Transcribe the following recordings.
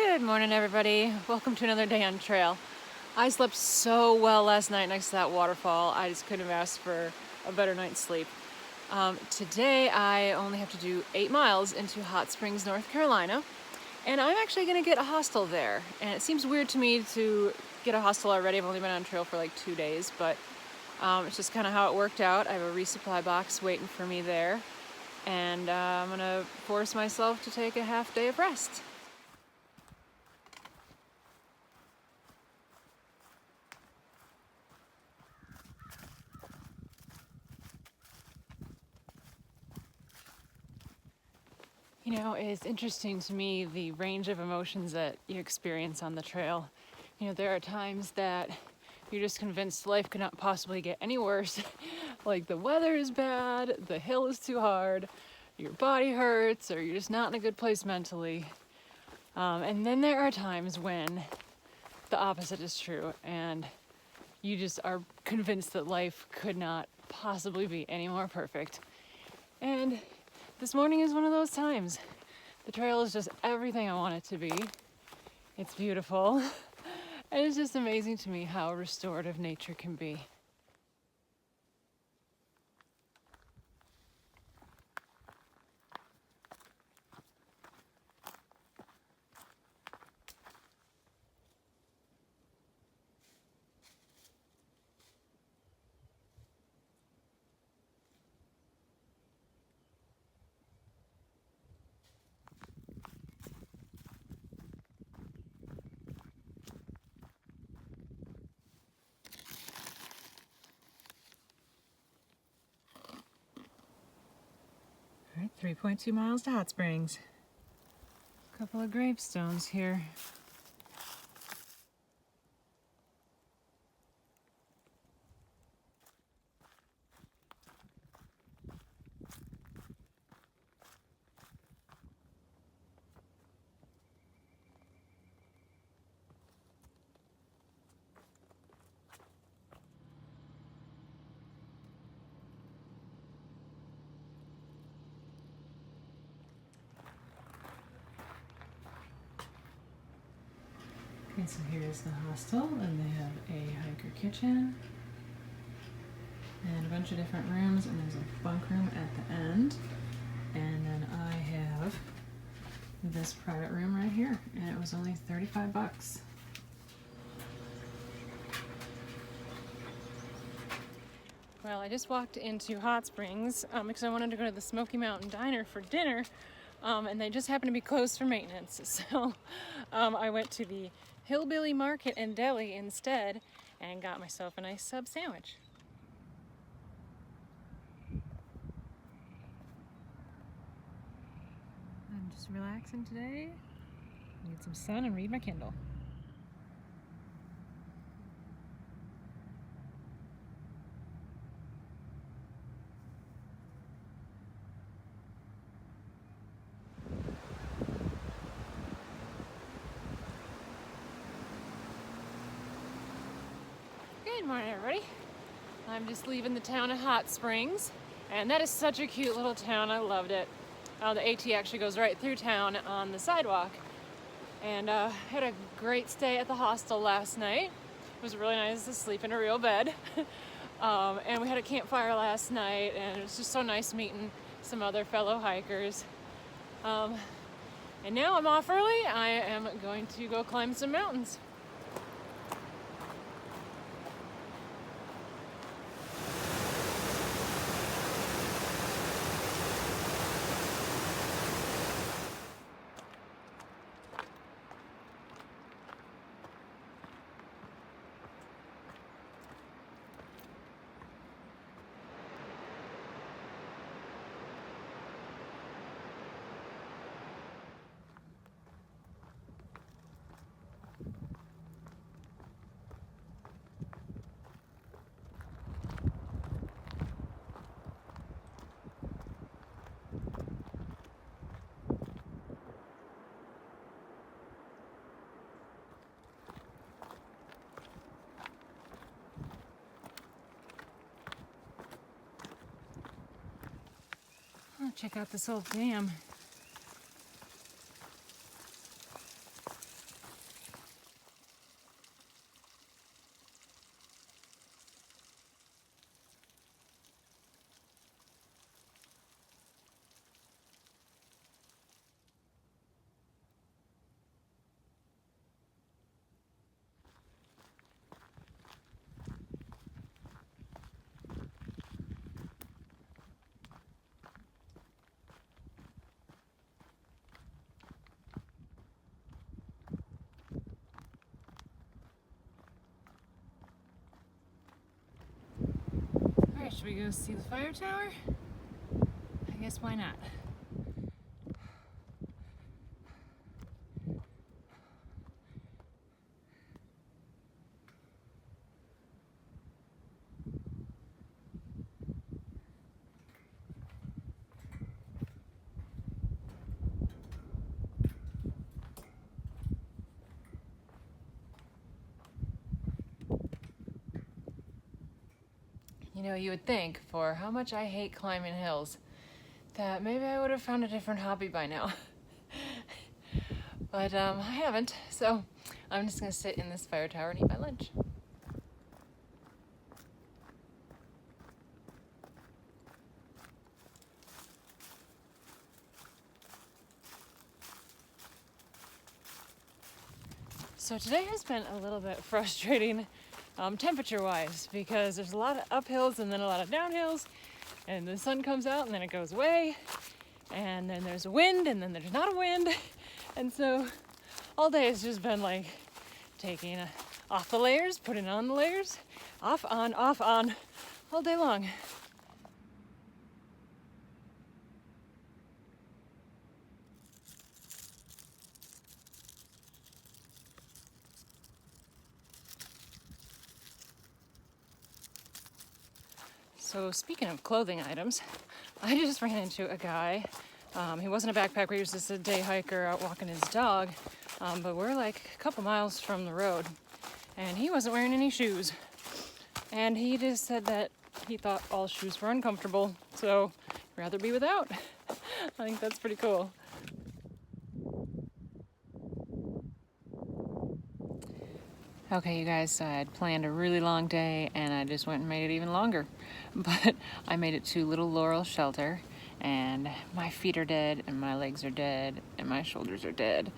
Good morning, everybody. Welcome to another day on trail. I slept so well last night next to that waterfall. I just couldn't have asked for a better night's sleep. Today I only have to do 8 miles into Hot Springs, North Carolina, and I'm actually going to get a hostel there. And it seems weird to me to get a hostel already. I've only been on trail for like 2 days, but it's just kind of how it worked out. I have a resupply box waiting for me there, and I'm going to force myself to take a half day of rest. You know, it's interesting to me the range of emotions that you experience on the trail. You know, there are times that you're just convinced life could not possibly get any worse. Like the weather is bad, the hill is too hard, your body hurts, or you're just not in a good place mentally. And then there are times when the opposite is true and you just are convinced that life could not possibly be any more perfect. And this morning is one of those times. The trail is just everything I want it to be. It's beautiful. And it's just amazing to me how restorative nature can be. All right, 3.2 miles to Hot Springs. A couple of gravestones here. Okay, so here's the hostel, and they have a hiker kitchen and a bunch of different rooms, and there's a bunk room at the end. And then I have this private room right here, and it was only $35. Well, I just walked into Hot Springs because I wanted to go to the Smoky Mountain Diner for dinner, and they just happened to be closed for maintenance. So I went to the Hillbilly Market and Deli instead and got myself a nice sub sandwich. I'm just relaxing today, get some sun and read my Kindle. Good morning, everybody. I'm just leaving the town of Hot Springs, and that is such a cute little town. I loved it. The AT actually goes right through town on the sidewalk, and had a great stay at the hostel last night. It was really nice to sleep in a real bed. And we had a campfire last night, and it was just so nice meeting some other fellow hikers. And now I'm off early. I am going to go climb some mountains. Oh, check out this old dam. we go see the fire tower? I guess why not? You know, you would think, for how much I hate climbing hills, that maybe I would have found a different hobby by now. But I haven't, so I'm just gonna sit in this fire tower and eat my lunch. So today has been a little bit frustrating temperature-wise, because there's a lot of uphills and then a lot of downhills, and the sun comes out and then it goes away, and then there's a wind and then there's not a wind, and so all day it's just been like taking off the layers, putting on the layers, off on all day long. So speaking of clothing items, I just ran into a guy. He wasn't a backpacker, he was just a day hiker out walking his dog. But we're like a couple miles from the road, and he wasn't wearing any shoes. And he just said that he thought all shoes were uncomfortable, so he'd rather be without. I think that's pretty cool. Okay, you guys, so I had planned a really long day and I just went and made it even longer. But I made it to Little Laurel Shelter, and my feet are dead and my legs are dead and my shoulders are dead.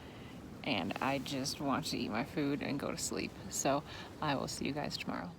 And I just want to eat my food and go to sleep. So I will see you guys tomorrow.